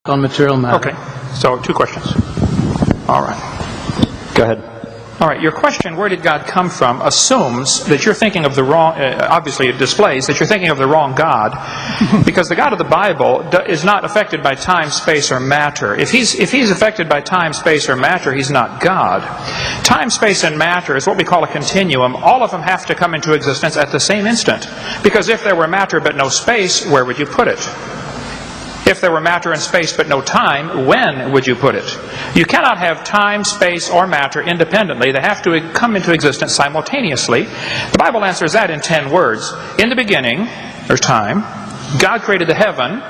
on material matter. Okay, so 2 questions. All right. Go ahead. All right, your question, where did God come from, assumes that you're thinking of the wrong, obviously it displays that you're thinking of the wrong God, because the God of the Bible is not affected by time, space, or matter. If he's affected by time, space, or matter, he's not God. Time, space, and matter is what we call a continuum. All of them have to come into existence at the same instant, because if there were matter but no space, where would you put it? If there were matter and space but no time, when would you put it? You cannot have time, space, or matter independently. They have to come into existence simultaneously. The Bible answers that in 10 words. In the beginning, there's time. God created the heaven,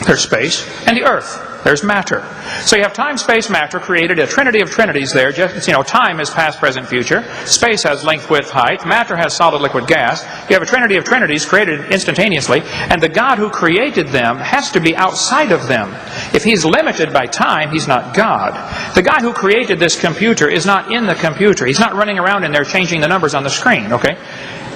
there's space, and the earth. There's matter. So you have time, space, matter, created a trinity of trinities there. Just, time is past, present, future. Space has length, width, height. Matter has solid, liquid, gas. You have a trinity of trinities created instantaneously. And the God who created them has to be outside of them. If he's limited by time, he's not God. The guy who created this computer is not in the computer. He's not running around in there changing the numbers on the screen, okay?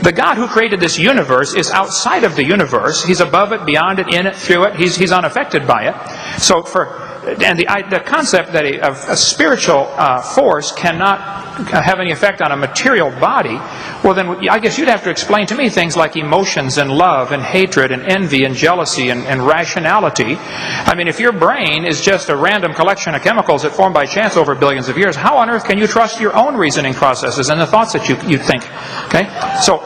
The God who created this universe is outside of the universe. He's above it, beyond it, in it, through it. He's unaffected by it. So the concept that a spiritual force cannot have any effect on a material body, well then I guess you'd have to explain to me things like emotions and love and hatred and envy and jealousy and rationality. I mean, if your brain is just a random collection of chemicals that formed by chance over billions of years, how on earth can you trust your own reasoning processes and the thoughts that you think? Okay? So,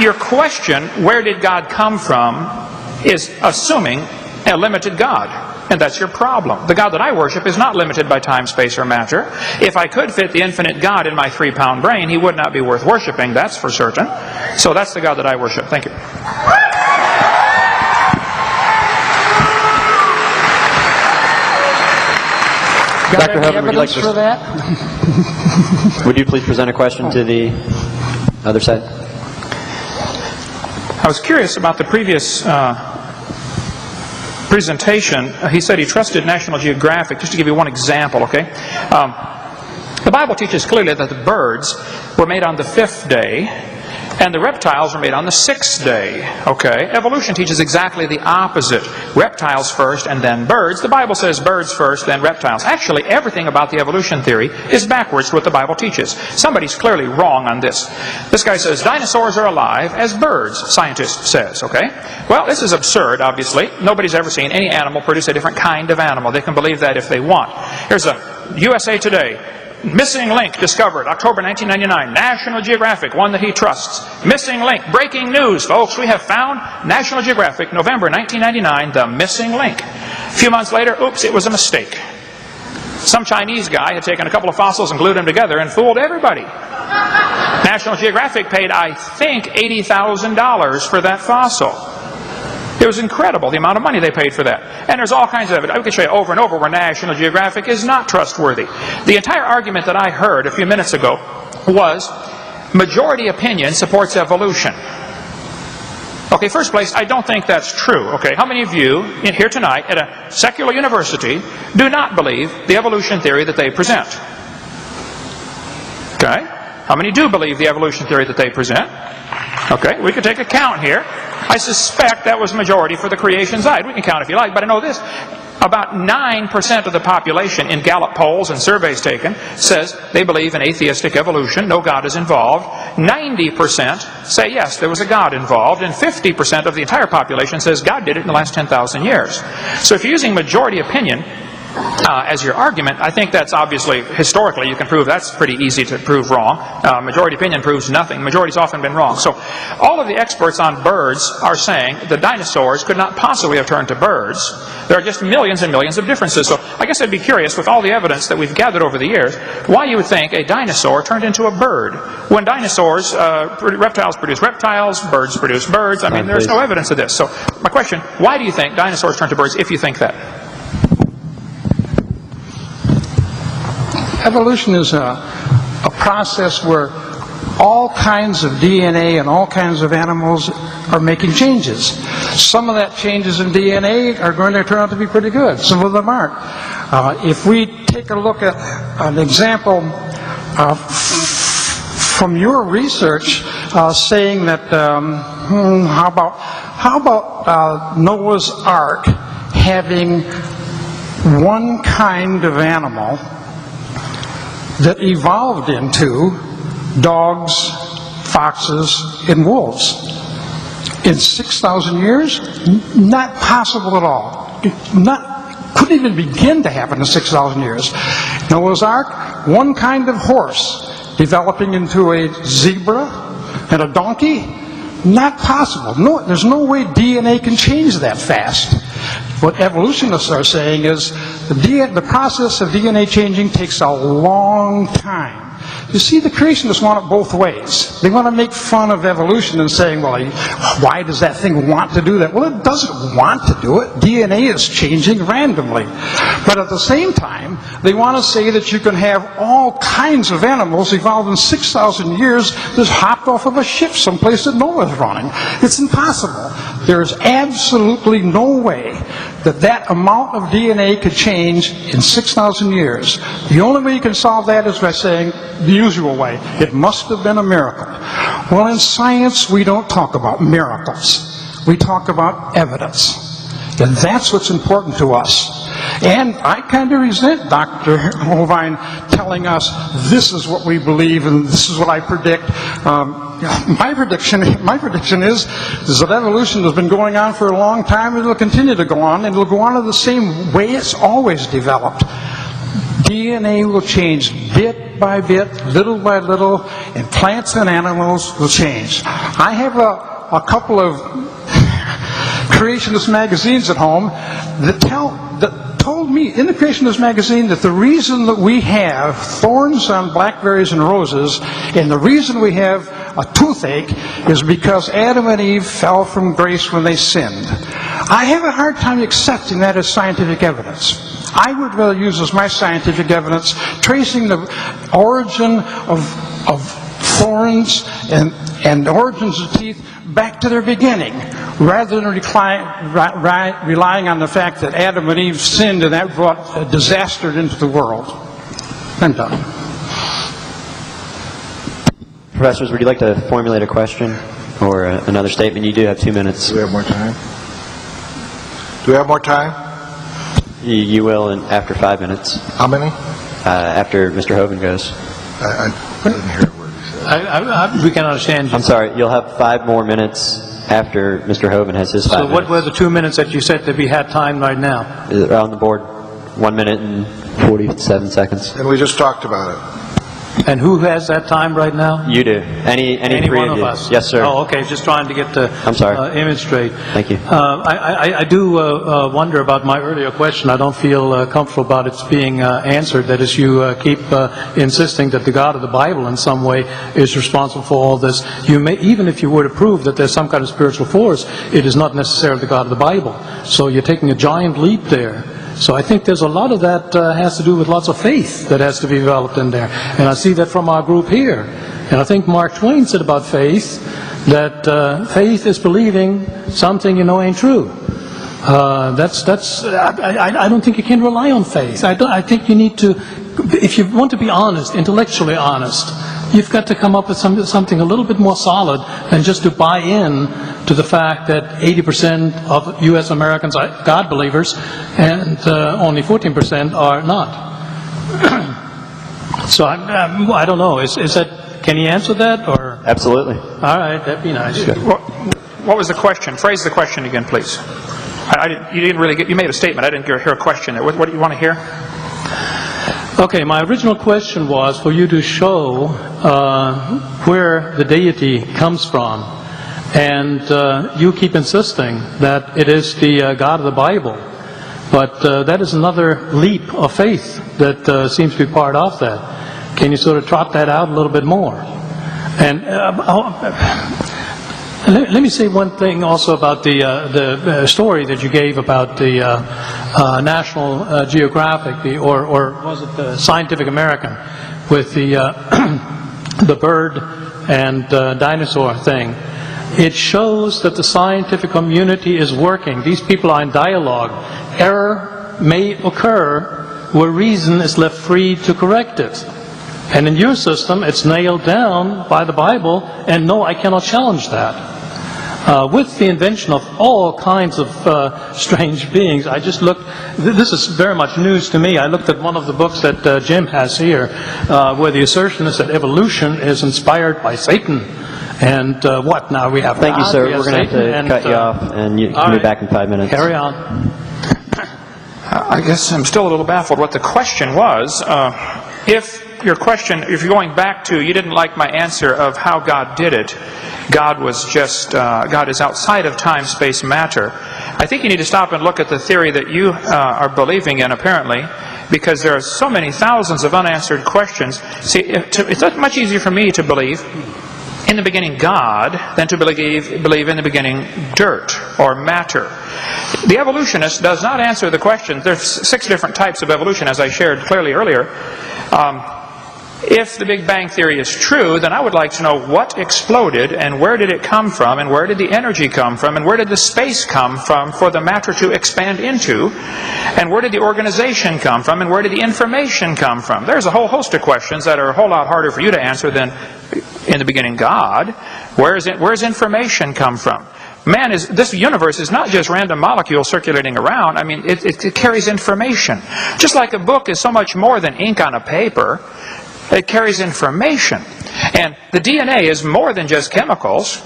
your question, where did God come from, is assuming a limited God. And that's your problem. The God that I worship is not limited by time, space, or matter. If I could fit the infinite God in my 3-pound brain, he would not be worth worshiping, that's for certain. So that's the God that I worship. Thank you. Dr. Hovind, would you like to... for that? Would you please present a question to the other side? I was curious about the previous presentation. He said he trusted National Geographic. Just to give you one example, okay? The Bible teaches clearly that the birds were made on the 5th day, and the reptiles were made on the 6th day. Okay? Evolution teaches exactly the opposite. Reptiles first and then birds. The Bible says birds first, then reptiles. Actually, everything about the evolution theory is backwards to what the Bible teaches. Somebody's clearly wrong on this. This guy says dinosaurs are alive as birds, scientist says. Okay? Well, this is absurd, obviously. Nobody's ever seen any animal produce a different kind of animal. They can believe that if they want. Here's a USA Today. Missing link discovered, October 1999. National Geographic, one that he trusts. Missing link, breaking news, folks. We have found National Geographic, November 1999, the missing link. A few months later, oops, it was a mistake. Some Chinese guy had taken a couple of fossils and glued them together and fooled everybody. National Geographic paid, I think, $80,000 for that fossil. It was incredible, the amount of money they paid for that. And there's all kinds of it. I could show you over and over where National Geographic is not trustworthy. The entire argument that I heard a few minutes ago was majority opinion supports evolution. Okay, first place, I don't think that's true. Okay, how many of you in here tonight at a secular university do not believe the evolution theory that they present? Okay, how many do believe the evolution theory that they present? Okay, we could take a count here. I suspect that was majority for the creation side. We can count if you like, but I know this. About 9% of the population in Gallup polls and surveys taken says they believe in atheistic evolution, no God is involved. 90% say yes, there was a God involved, and 50% of the entire population says God did it in the last 10,000 years. So if you're using majority opinion as your argument, I think that's obviously, historically, you can prove that's pretty easy to prove wrong. Majority opinion proves nothing. Majority's often been wrong. So all of the experts on birds are saying the dinosaurs could not possibly have turned to birds. There are just millions and millions of differences. So I guess I'd be curious, with all the evidence that we've gathered over the years, why you would think a dinosaur turned into a bird. When dinosaurs, reptiles produce reptiles, birds produce birds. I mean, there's no evidence of this. So my question, why do you think dinosaurs turned to birds, if you think that? Evolution is a process where all kinds of DNA and all kinds of animals are making changes. Some of that changes in DNA are going to turn out to be pretty good. Some of them aren't. If we take a look at an example from your research, saying that, how about Noah's Ark having one kind of animal that evolved into dogs, foxes, and wolves. In 6,000 years? Not possible at all. Couldn't even begin to happen in 6,000 years. Noah's Ark, one kind of horse developing into a zebra and a donkey? Not possible. No, there's no way DNA can change that fast. What evolutionists are saying is the process of DNA changing takes a long time. You see, the creationists want it both ways. They want to make fun of evolution and saying, well, why does that thing want to do that? Well, it doesn't want to do it. DNA is changing randomly. But at the same time, they want to say that you can have all kinds of animals evolved in 6,000 years just hopped off of a ship someplace that Noah's running. It's impossible. There's absolutely no way that amount of DNA could change in 6,000 years. The only way you can solve that is by saying the usual way. It must have been a miracle. Well, in science, we don't talk about miracles. We talk about evidence. And that's what's important to us. And I kind of resent Dr. Hovind telling us this is what we believe and this is what I predict. My prediction is that evolution has been going on for a long time and it will continue to go on, and it will go on in the same way it's always developed. DNA will change bit by bit, little by little, and plants and animals will change. I have a couple of creationist magazines at home that told me in the Creationist magazine that the reason that we have thorns on blackberries and roses and the reason we have a toothache is because Adam and Eve fell from grace when they sinned. I have a hard time accepting that as scientific evidence. I would rather use as my scientific evidence tracing the origin of thorns and the origins of teeth back to their beginning, rather than relying on the fact that Adam and Eve sinned and that brought a disaster into the world. I'm done. Professors, would you like to formulate a question or another statement? You do have 2 minutes. Do we have more time? Do we have more time? You will after 5 minutes. How many? After Mr. Hovind goes. I didn't hear a word he said. We can understand you. I'm sorry, you'll have 5 more minutes after Mr. Hovind has his 5 minutes. So what were the 2 minutes that you said that we had time right now? On the board, 1 minute and 47 seconds. And we just talked about it. And who has that time right now? You do. Any three one of of you. us? Yes, sir. Oh, okay. Just trying to get the I'm sorry. Image straight. Thank you. I do wonder about my earlier question. I don't feel comfortable about its being answered. That is, you keep insisting that the God of the Bible in some way is responsible for all this. You may, even if you were to prove that there's some kind of spiritual force, it is not necessarily the God of the Bible. So you're taking a giant leap there. So I think there's a lot of that has to do with lots of faith that has to be developed in there. And I see that from our group here. And I think Mark Twain said about faith that faith is believing something you know ain't true. I don't think you can rely on faith. I think you need to, if you want to be honest, intellectually honest, you've got to come up with something a little bit more solid than just to buy in to the fact that 80% of U.S. Americans are God believers and only 14% are not. So I don't know. Is that? Can you answer that? Or Absolutely. all right, that'd be nice. What was the question? Phrase the question again, please. You didn't really get. You made a statement. I didn't hear a question there. What do you want to hear? Okay, my original question was for you to show where the deity comes from. And you keep insisting that it is the God of the Bible. But that is another leap of faith that seems to be part of that. Can you sort of trot that out a little bit more? And let me say one thing also about the story that you gave about the National Geographic, or was it the Scientific American, with the the bird and dinosaur thing. It shows that the scientific community is working. These people are in dialogue. Error may occur where reason is left free to correct it. And in your system, it's nailed down by the Bible, and no, I cannot challenge that. With the invention of all kinds of strange beings, I just looked, this is very much news to me. I looked at one of the books that Jim has here, where the assertion is that evolution is inspired by Satan. And what now? We have Thank you, God, sir. we have We're going to have Satan, to cut you off, and you can be back in 5 minutes. Carry on. I guess I'm still a little baffled what the question was. If you're going back to, you didn't like my answer of how God did it, God is outside of time, space, matter. I think you need to stop and look at the theory that you are believing in, apparently, because there are so many thousands of unanswered questions. See, it's much easier for me to believe in the beginning God than to believe in the beginning dirt or matter. The evolutionist does not answer the question. There's 6 different types of evolution, as I shared clearly earlier. If the Big Bang Theory is true, then I would like to know what exploded and where did it come from and where did the energy come from and where did the space come from for the matter to expand into and where did the organization come from and where did the information come from. There's a whole host of questions that are a whole lot harder for you to answer than in the beginning God. Where's information come from? This universe is not just random molecules circulating around. I mean, it carries information. Just like a book is so much more than ink on a paper. It carries information. And the DNA is more than just chemicals.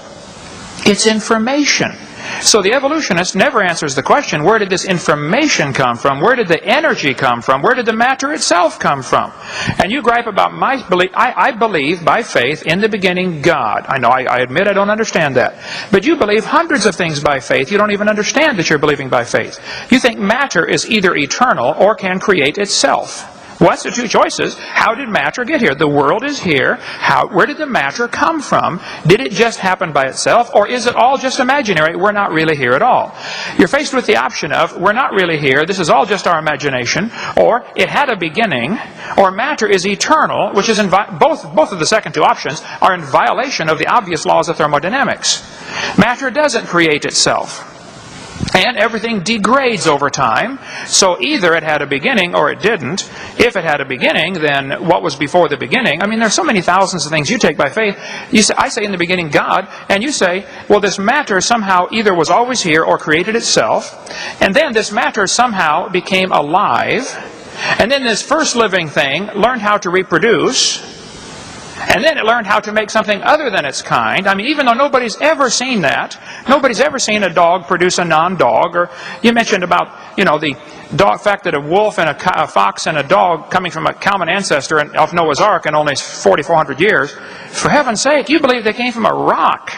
It's information. So the evolutionist never answers the question, where did this information come from? Where did the energy come from? Where did the matter itself come from? And you gripe about my belief. I believe by faith in the beginning God. I know, I admit I don't understand that. But you believe hundreds of things by faith. You don't even understand that you're believing by faith. You think matter is either eternal or can create itself. What's the 2 choices? How did matter get here? The world is here. Where did the matter come from? Did it just happen by itself? Or is it all just imaginary? We're not really here at all. You're faced with the option of, we're not really here, this is all just our imagination, or it had a beginning, or matter is eternal, which is both of the second 2 options are in violation of the obvious laws of thermodynamics. Matter doesn't create itself. And everything degrades over time. So either it had a beginning or it didn't. If it had a beginning, then what was before the beginning? I mean, there's so many thousands of things you take by faith. I say in the beginning God, and you say, well, this matter somehow either was always here or created itself. And then this matter somehow became alive. And then this first living thing learned how to reproduce. And then it learned how to make something other than its kind. I mean, even though nobody's ever seen that, nobody's ever seen a dog produce a non-dog. Or you mentioned about, the fact that a wolf and a fox and a dog coming from a common ancestor of Noah's Ark in only 4,400 years. For heaven's sake, you believe they came from a rock.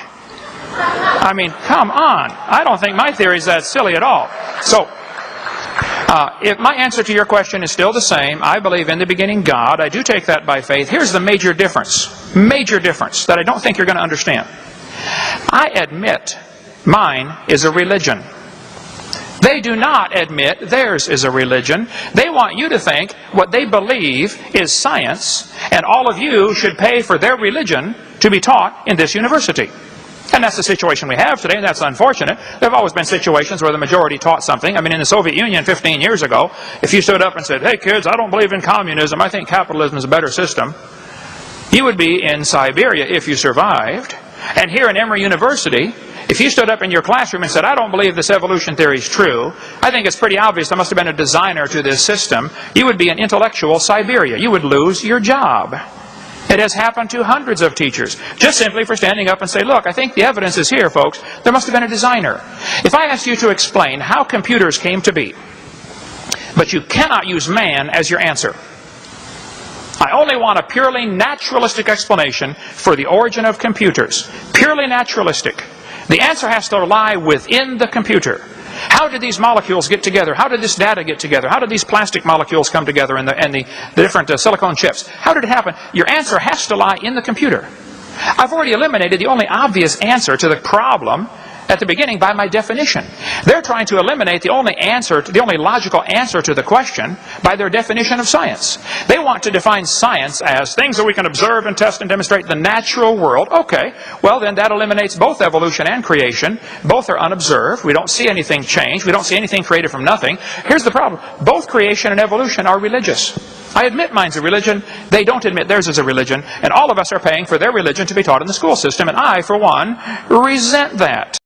I mean, come on. I don't think my theory is that silly at all. So, if my answer to your question is still the same, I believe in the beginning God. I do take that by faith. Here's the major difference that I don't think you're going to understand. I admit mine is a religion. They do not admit theirs is a religion. They want you to think what they believe is science, and all of you should pay for their religion to be taught in this university. And that's the situation we have today, and that's unfortunate. There have always been situations where the majority taught something. I mean, in the Soviet Union 15 years ago, if you stood up and said, hey kids, I don't believe in communism, I think capitalism is a better system, you would be in Siberia if you survived. And here in Emory University, if you stood up in your classroom and said, I don't believe this evolution theory is true, I think it's pretty obvious there must have been a designer to this system, you would be in intellectual Siberia. You would lose your job. It has happened to hundreds of teachers, just simply for standing up and say, look, I think the evidence is here, folks. There must have been a designer. If I asked you to explain how computers came to be, but you cannot use man as your answer, I only want a purely naturalistic explanation for the origin of computers. Purely naturalistic. The answer has to lie within the computer. How did these molecules get together? How did this data get together? How did these plastic molecules come together and the different silicone chips? How did it happen? Your answer has to lie in the computer. I've already eliminated the only obvious answer to the problem at the beginning by my definition. They're trying to eliminate the only logical answer to the question by their definition of science. They want to define science as things that we can observe and test and demonstrate the natural world. Okay, well then that eliminates both evolution and creation. Both are unobserved. We don't see anything change. We don't see anything created from nothing. Here's the problem. Both creation and evolution are religious. I admit mine's a religion. They don't admit theirs is a religion. And all of us are paying for their religion to be taught in the school system. And I, for one, resent that.